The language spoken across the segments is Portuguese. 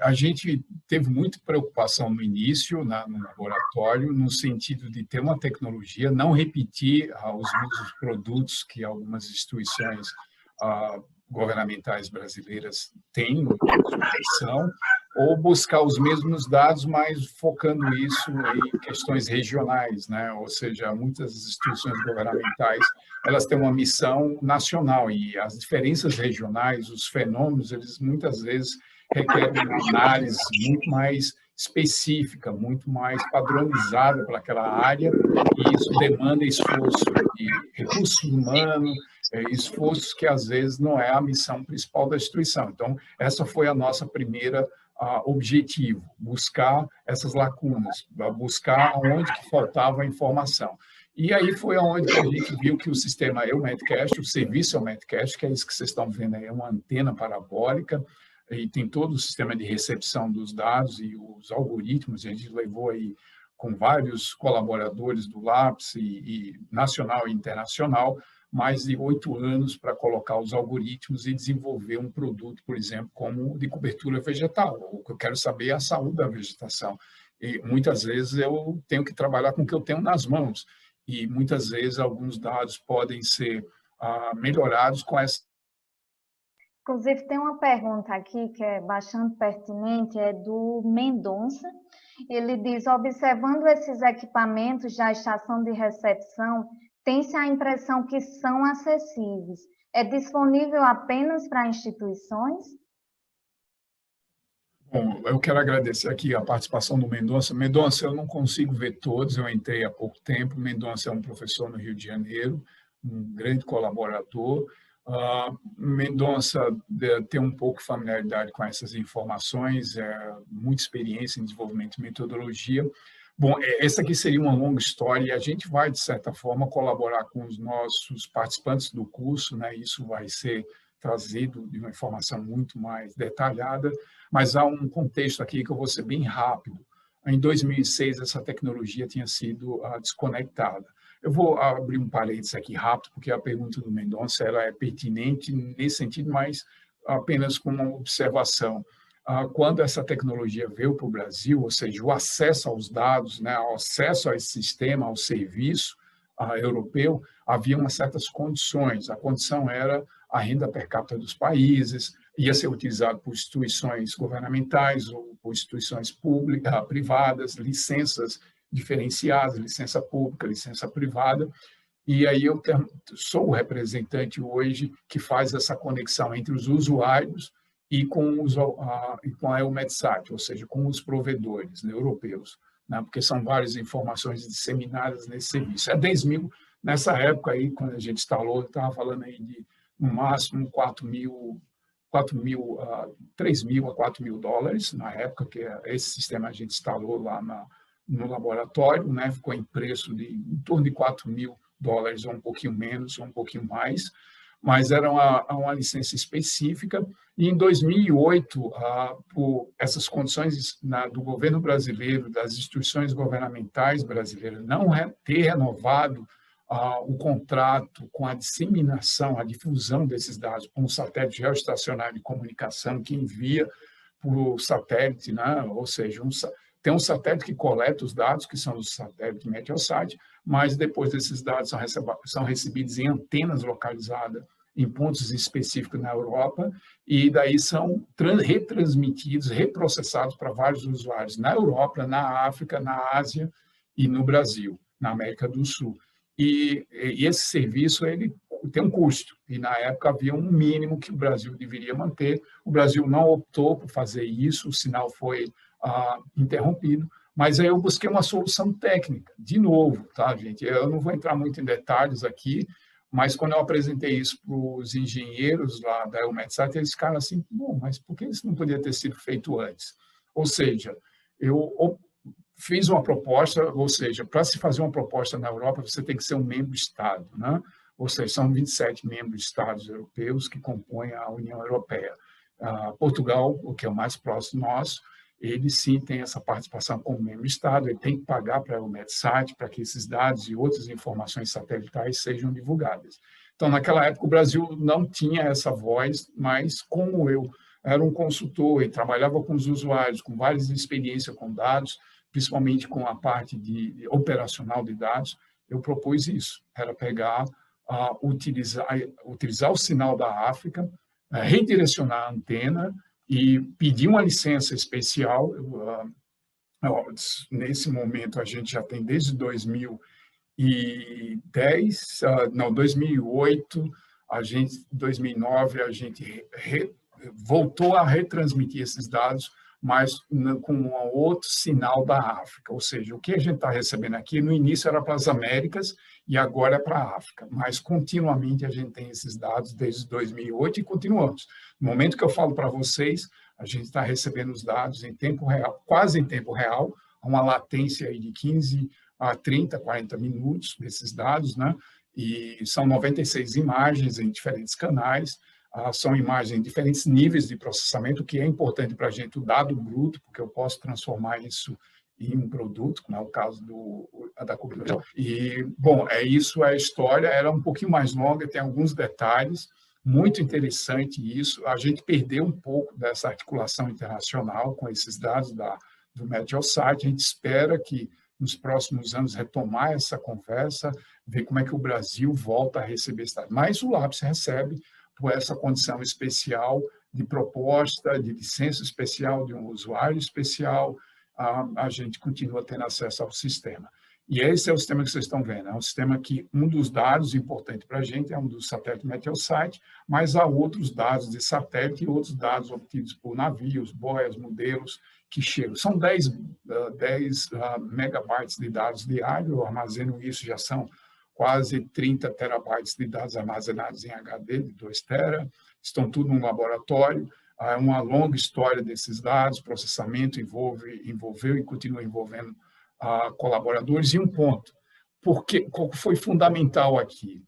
A gente teve muita preocupação no início, no laboratório, no sentido de ter uma tecnologia, não repetir os mesmos produtos que algumas instituições governamentais brasileiras têm no são, ou buscar os mesmos dados, mas focando isso em questões regionais, né? Ou seja, muitas instituições governamentais elas têm uma missão nacional e as diferenças regionais, os fenômenos, eles muitas vezes requerem uma análise muito mais específica, muito mais padronizada para aquela área, e isso demanda esforço de recursos humanos, esforços que, às vezes, não é a missão principal da instituição. Então, essa foi a nossa primeira objetivo, buscar essas lacunas, buscar onde que faltava a informação. E aí foi onde a gente viu que o sistema EUMETCAST, o serviço EUMETCAST, que é isso que vocês estão vendo aí, é uma antena parabólica, e tem todo o sistema de recepção dos dados e os algoritmos, a gente levou aí com vários colaboradores do LAPS e nacional e internacional, mais de 8 anos para colocar os algoritmos e desenvolver um produto, por exemplo, como de cobertura vegetal. O que eu quero saber é a saúde da vegetação. E muitas vezes eu tenho que trabalhar com o que eu tenho nas mãos. E muitas vezes alguns dados podem ser melhorados com essa. Inclusive, tem uma pergunta aqui que é bastante pertinente, é do Mendonça. Ele diz, observando esses equipamentos da estação de recepção, tem-se a impressão que são acessíveis. É disponível apenas para instituições? Bom, eu quero agradecer aqui a participação do Mendonça. Mendonça, eu não consigo ver todos, eu entrei há pouco tempo. Mendonça é um professor no Rio de Janeiro, um grande colaborador. Mendonça tem um pouco de familiaridade com essas informações, muita experiência em desenvolvimento de metodologia. Bom, essa aqui seria uma longa história e a gente vai, de certa forma, colaborar com os nossos participantes do curso, né? Isso vai ser trazido de uma informação muito mais detalhada, mas há um contexto aqui que eu vou ser bem rápido. Em 2006, essa tecnologia tinha sido desconectada. Eu vou abrir um parênteses aqui rápido, porque a pergunta do Mendonça ela é pertinente nesse sentido, mas apenas com uma observação. Quando essa tecnologia veio para o Brasil, ou seja, o acesso aos dados, né, o acesso a esse sistema, ao serviço europeu, havia umas certas condições. A condição era a renda per capita dos países, ia ser utilizado por instituições governamentais ou por instituições públicas, privadas, licenças diferenciadas, licença pública, licença privada, e aí eu sou o representante hoje que faz essa conexão entre os usuários e com a EUMETSAT, ou seja, com os provedores, né, europeus, né, porque são várias informações disseminadas nesse serviço. É 10 mil, nessa época aí, quando a gente instalou, estava falando aí de, no máximo, 3 mil a 4 mil dólares, na época que esse sistema a gente instalou lá no laboratório, né, ficou em preço de em torno de 4 mil dólares, ou um pouquinho menos, ou um pouquinho mais, mas era uma licença específica. E em 2008, por essas condições do governo brasileiro, das instituições governamentais brasileiras, não ter renovado o contrato com a disseminação, a difusão desses dados com o satélite geoestacionário de comunicação que envia por o satélite, né? Ou seja, tem um satélite que coleta os dados, que são os satélites Meteosat, mas depois desses dados são recebidos em antenas localizadas em pontos específicos na Europa, e daí são retransmitidos, reprocessados para vários usuários na Europa, na África, na Ásia e no Brasil, na América do Sul. E esse serviço ele tem um custo, e na época havia um mínimo que o Brasil deveria manter. O Brasil não optou por fazer isso, o sinal foi interrompido, mas aí eu busquei uma solução técnica, de novo, tá, gente? Eu não vou entrar muito em detalhes aqui, mas quando eu apresentei isso para os engenheiros lá da EUMETSAT, eles ficaram assim, bom, mas por que isso não podia ter sido feito antes? Ou seja, eu fiz uma proposta, ou seja, para se fazer uma proposta na Europa, você tem que ser um membro-estado, né? Ou seja, são 27 membros-estados europeus que compõem a União Europeia. Portugal, o que é o mais próximo nosso, ele sim tem essa participação como membro-estado, ele tem que pagar para o EUMETSAT para que esses dados e outras informações satelitais sejam divulgadas. Então, naquela época, o Brasil não tinha essa voz, mas como eu era um consultor e trabalhava com os usuários, com várias experiências com dados, principalmente com a parte de operacional de dados, eu propus isso, era pegar, utilizar o sinal da África, redirecionar a antena e pedir uma licença especial. Nesse momento, a gente já tem desde 2010, não, 2008, 2009, a gente voltou a retransmitir esses dados, mas com um outro sinal da África. Ou seja, o que a gente está recebendo aqui, no início era para as Américas e agora é para a África, mas continuamente a gente tem esses dados desde 2008 e continuamos. No momento que eu falo para vocês, a gente está recebendo os dados em tempo real, quase em tempo real, uma latência aí de 15 a 30, 40 minutos desses dados, né? E são 96 imagens em diferentes canais, são imagens em diferentes níveis de processamento, o que é importante para a gente, o dado bruto, porque eu posso transformar isso em um produto, como é o caso da cobertura. E, bom, isso é a história, ela é um pouquinho mais longa, tem alguns detalhes, muito interessante isso. A gente perdeu um pouco dessa articulação internacional com esses dados do Meteosat. A gente espera que, nos próximos anos, retomar essa conversa, ver como é que o Brasil volta a receber esse dado. Mas o LAPS recebe por essa condição especial de proposta, de licença especial, de um usuário especial, a gente continua tendo acesso ao sistema. E esse é o sistema que vocês estão vendo, é um sistema que um dos dados importantes para a gente é um do satélite Meteosat, mas há outros dados de satélite e outros dados obtidos por navios, boias, modelos, que chegam. São 10 megabytes de dados diários, eu armazeno isso, já são quase 30 terabytes de dados armazenados em HD de 2 tera, estão tudo no laboratório, é uma longa história desses dados, processamento envolveu e continua envolvendo colaboradores. E um ponto, qual foi fundamental aqui?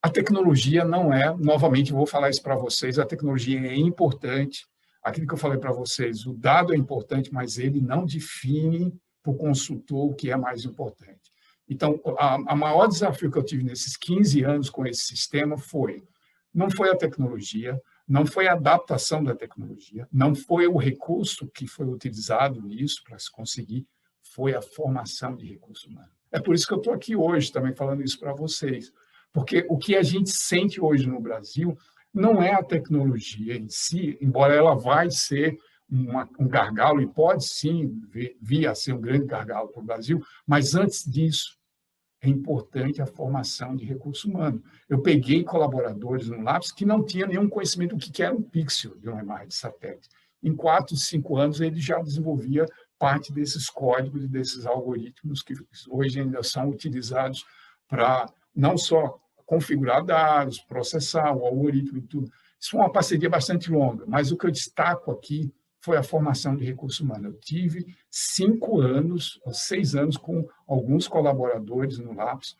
A tecnologia não é, novamente, vou falar isso para vocês, a tecnologia é importante, aquilo que eu falei para vocês, o dado é importante, mas ele não define para o consultor o que é mais importante. Então, a maior desafio que eu tive nesses 15 anos com esse sistema não foi a tecnologia, não foi a adaptação da tecnologia, não foi o recurso que foi utilizado nisso para se conseguir, foi a formação de recurso humano. É por isso que eu estou aqui hoje também falando isso para vocês, porque o que a gente sente hoje no Brasil não é a tecnologia em si, embora ela vai ser um gargalo, e pode sim vir a ser um grande gargalo para o Brasil, mas antes disso, é importante a formação de recurso humano. Eu peguei colaboradores no LAPS que não tinham nenhum conhecimento do que era um pixel de uma imagem de satélite. Em 4, 5 anos, ele já desenvolvia parte desses códigos e desses algoritmos que hoje ainda são utilizados para não só configurar dados, processar o algoritmo e tudo. Isso foi uma parceria bastante longa, mas o que eu destaco aqui foi a formação de recurso humano. Eu tive 5 anos, 6 anos com alguns colaboradores no LAPS,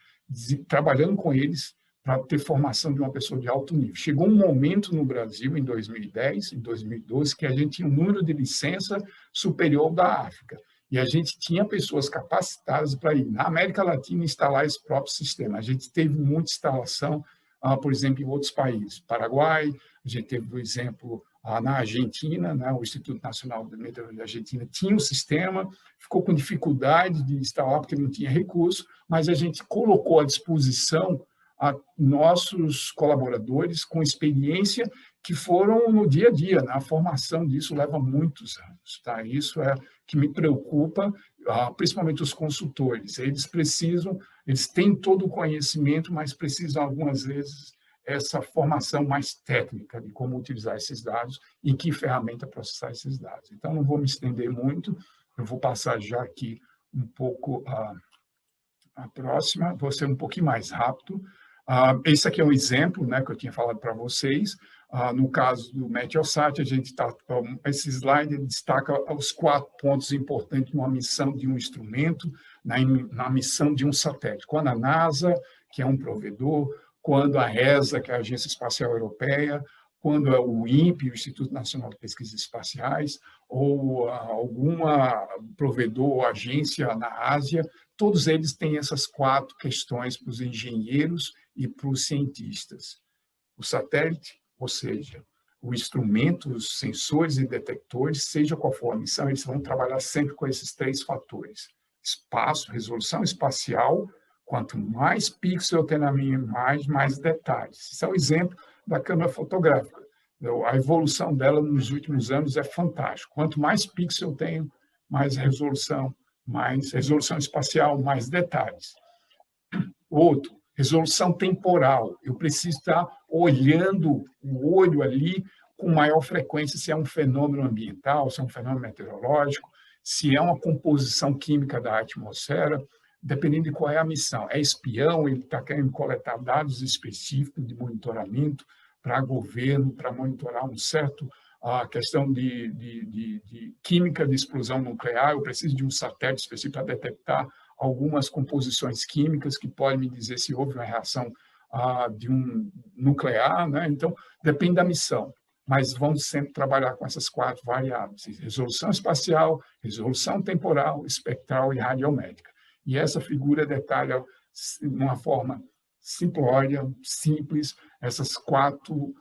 trabalhando com eles para ter formação de uma pessoa de alto nível. Chegou um momento no Brasil, em 2010, em 2012, que a gente tinha um número de licença superior ao da África. E a gente tinha pessoas capacitadas para ir na América Latina instalar esse próprio sistema. A gente teve muita instalação, por exemplo, em outros países. Paraguai, a gente teve, por exemplo, na Argentina, né, o Instituto Nacional de Meteorologia da Argentina tinha um sistema, ficou com dificuldade de instalar porque não tinha recurso, mas a gente colocou à disposição a nossos colaboradores com experiência que foram no dia a dia, né? A formação disso leva muitos anos. Tá? Isso é que me preocupa, principalmente os consultores. Eles têm todo o conhecimento, mas precisam, algumas vezes, essa formação mais técnica de como utilizar esses dados e que ferramenta processar esses dados. Então, não vou me estender muito, eu vou passar já aqui um pouco a próxima, vou ser um pouquinho mais rápido. Esse aqui é um exemplo, né, que eu tinha falado para vocês. No caso do Meteosat, esse slide destaca os 4 pontos importantes numa missão de um instrumento, na missão de um satélite. Quando a NASA, que é um provedor, quando a ESA, que é a Agência Espacial Europeia, quando é o INPE, o Instituto Nacional de Pesquisas Espaciais, ou alguma provedor ou agência na Ásia, todos eles têm essas 4 questões para os engenheiros e para os cientistas. O satélite, ou seja, o instrumento, os sensores e detectores, seja qual for a missão, eles vão trabalhar sempre com esses 3 fatores. Espaço, resolução espacial, quanto mais pixel eu tenho na minha imagem, mais detalhes. Isso é um exemplo da câmera fotográfica. A evolução dela nos últimos anos é fantástica. Quanto mais pixel eu tenho, mais resolução espacial, mais detalhes. Outro, resolução temporal. Eu preciso estar olhando o olho ali com maior frequência se é um fenômeno ambiental, se é um fenômeno meteorológico, se é uma composição química da atmosfera, dependendo de qual é a missão. É espião, ele está querendo coletar dados específicos de monitoramento para governo, para monitorar a questão de química de explosão nuclear. Eu preciso de um satélite específico para detectar algumas composições químicas que podem me dizer se houve uma reação de um nuclear, né? Então, depende da missão, mas vamos sempre trabalhar com essas 4 variáveis: resolução espacial, resolução temporal, espectral e radiométrica. E essa figura detalha, de uma forma simplória, simples, essas 4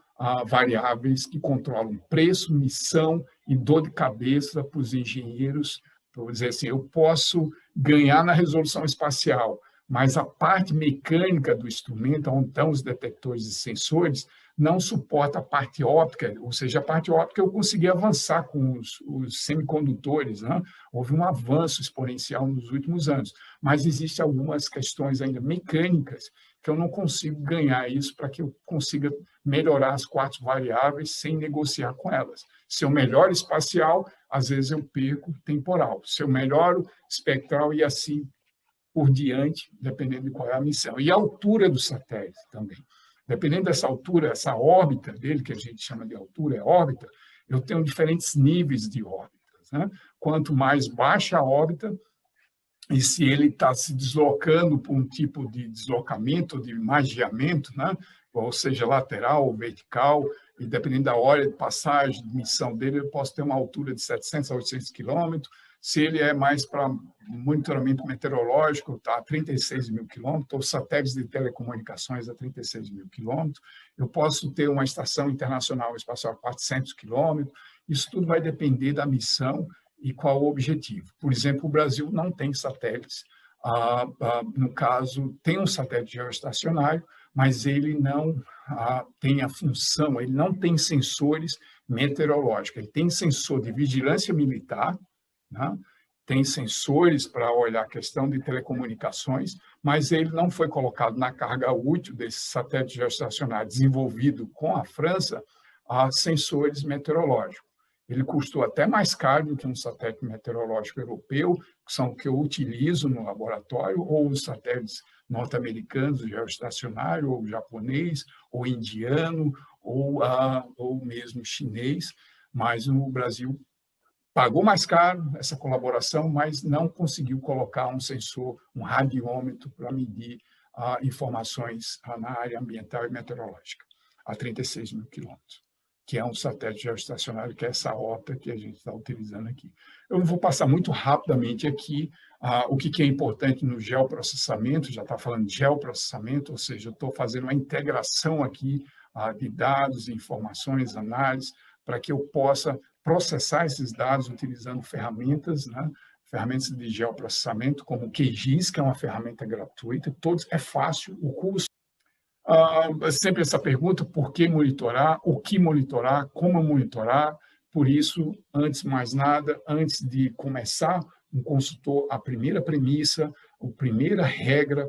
variáveis que controlam preço, missão e dor de cabeça para os engenheiros. Vou dizer assim, eu posso ganhar na resolução espacial, mas a parte mecânica do instrumento, onde estão os detectores e sensores, não suporta a parte óptica, ou seja, a parte óptica eu consegui avançar com os semicondutores, né? Houve um avanço exponencial nos últimos anos, mas existem algumas questões ainda mecânicas que eu não consigo ganhar isso para que eu consiga melhorar as 4 variáveis sem negociar com elas. Se eu melhoro espacial, às vezes eu perco temporal. Se eu melhoro espectral e assim por diante, dependendo de qual é a missão. E a altura do satélite também. Dependendo dessa altura, essa órbita dele, que a gente chama de altura, é órbita, eu tenho diferentes níveis de órbitas, né? Quanto mais baixa a órbita, e se ele está se deslocando por um tipo de deslocamento, de magiamento, né? Ou seja, lateral ou vertical, e dependendo da hora de passagem, de missão dele, eu posso ter uma altura de 700 a 800 quilômetros. Se ele é mais para monitoramento meteorológico, está a 36 mil quilômetros, ou satélites de telecomunicações a 36 mil quilômetros. Eu posso ter uma estação internacional espacial a 400 quilômetros. Isso tudo vai depender da missão e qual o objetivo. Por exemplo, o Brasil não tem satélites. No caso, tem um satélite geoestacionário, mas ele não tem a função, ele não tem sensores meteorológicos. Ele tem sensor de vigilância militar, né? Tem sensores para olhar a questão de telecomunicações, mas ele não foi colocado na carga útil desse satélite geoestacionário desenvolvido com a França a sensores meteorológicos. Ele custou até mais caro do que um satélite meteorológico europeu, que são o que eu utilizo no laboratório, ou os satélites norte-americanos, geoestacionário, ou japonês, ou indiano, ou mesmo chinês, mas o Brasil pagou mais caro essa colaboração, mas não conseguiu colocar um sensor, um radiômetro para medir informações na área ambiental e meteorológica, a 36 mil quilômetros, que é um satélite geoestacionário, que é essa OTA que a gente está utilizando aqui. Eu vou passar muito rapidamente aqui o que é importante no geoprocessamento, já está falando de geoprocessamento, ou seja, eu estou fazendo uma integração aqui de dados, informações, análises, para que eu possa processar esses dados utilizando ferramentas, né? Ferramentas de geoprocessamento, como o QGIS, que é uma ferramenta gratuita, é fácil, o custo. Sempre essa pergunta, por que monitorar, o que monitorar, como monitorar. Por isso, antes de mais nada, antes de começar um consultor, a primeira premissa, a primeira regra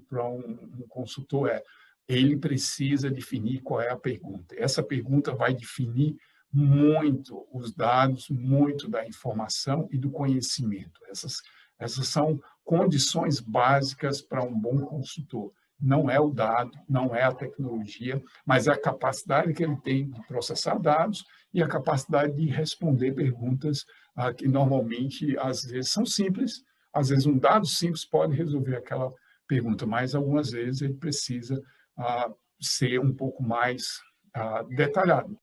para um consultor ele precisa definir qual é a pergunta. Essa pergunta vai definir muito os dados, muito da informação e do conhecimento. Essas são condições básicas para um bom consultor. Não é o dado, não é a tecnologia, mas é a capacidade que ele tem de processar dados e a capacidade de responder perguntas que normalmente, às vezes, são simples. Às vezes, um dado simples pode resolver aquela pergunta, mas algumas vezes ele precisa ser um pouco mais detalhado.